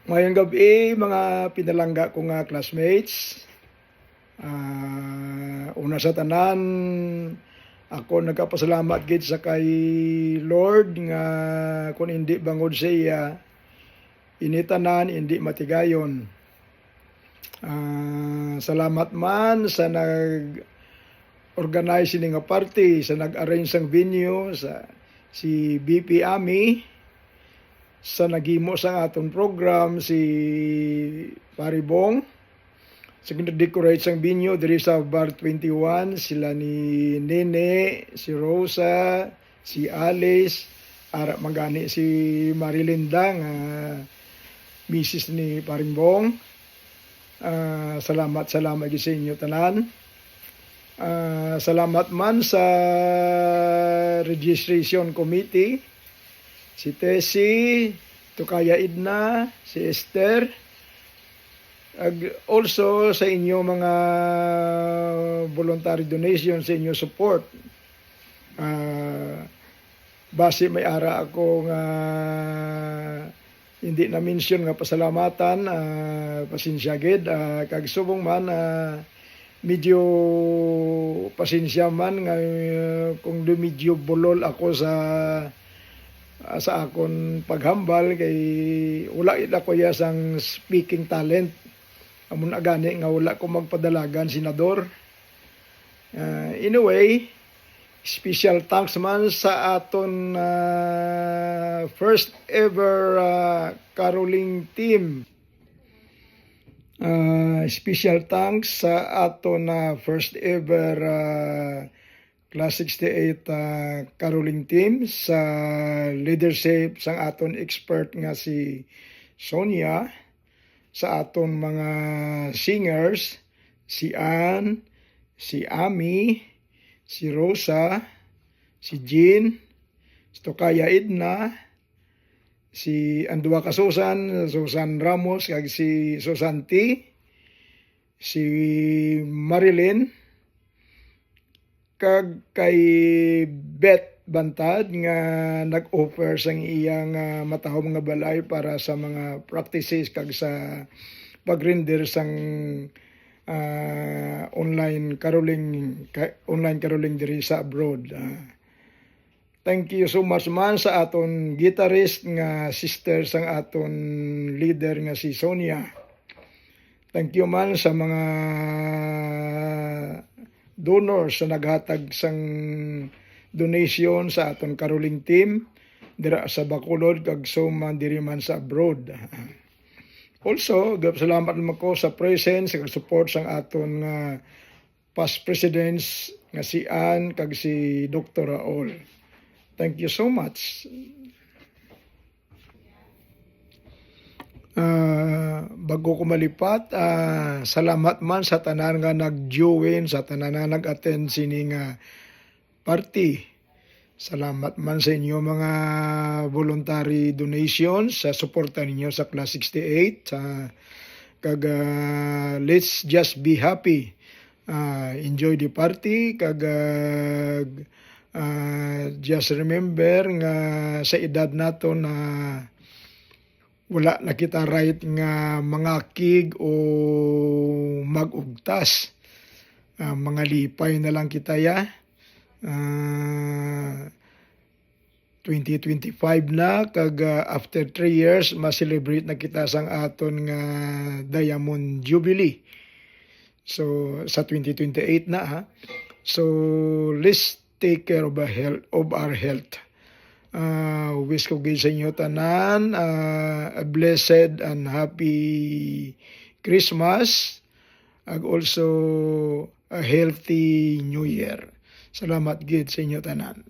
Ngayong gabi, mga pinalangga ko nga classmates, una sa tanan, ako nagkapasalamat gid sa kay Lord nga kung hindi bangod siya, ini tanan hindi matigayon. Salamat man sa nag-organize ini nga party, sa nag-arrange ng venue, sa si BP Ami, sa naghimo sa aton program si Paribong, sa gina-decorate sang venue diri sa Bar 21, sila ni Nene, si Rosa, si Alice, ara magani si Marilinda nga Mrs. ni Paribong. Salamat gid sa inyo tanan. Salamat man sa registration committee, si Tessie, Tukaya Idna, si Esther, also sa inyo mga voluntary donation, sa inyo support. Base may ara ako nga hindi na mention nga pasalamatan, pasensya gid, kag subong man medyo pasensya man nga kung medyo bulol ako sa akon paghambal, kay wala ila ko ya sang speaking talent. Amon agani nga wala ko magpadalagan senador. Anyway, special thanks man sa aton first ever caroling team. Special thanks sa aton first ever Class 68 caroling team sa leadership sang aton expert nga si Sonia, sa aton mga singers, si Ann, si Ami, si Rosa, si Jean, si Tokaya Idna, si Andua ka Susan Ramos, kag si Susanti, si Marilyn, kag kay Beth Bantad nga nag-offer sang iyang matahom nga balay para sa mga practices kag sa pag-render sang online caroling diri sa abroad. Thank you so much man sa aton guitarist nga sister sang aton leader nga si Sonia. Thank you man sa mga donors sa naghatag sang donation sa aton caroling team dira sa Bacolod kag man diri man sa abroad. Also, salamat naman ko sa presence, sa support sang aton past presidents nga si Ann kag si Dr. Raul. Thank you so much. Bago ko malipat, salamat man sa tanan nga nag-join, sa tanan nga nag-attend sini nga party. Salamat man sa inyo mga voluntary donations, sa suporta ninyo sa Class 68. Kag let's just be happy. Enjoy the party, kag just remember nga sa edad nato na wala na kita right nga mangakig o magugtas. Mga lipay na lang kita ya. 2025 na, kag after 3 years ma-celebrate na kita sang aton nga Diamond Jubilee. So sa 2028 na So let's take care of our health. Wish ko gid sa inyo tanan a blessed and happy Christmas, ag also a healthy New Year. Salamat gid sa inyo tanan.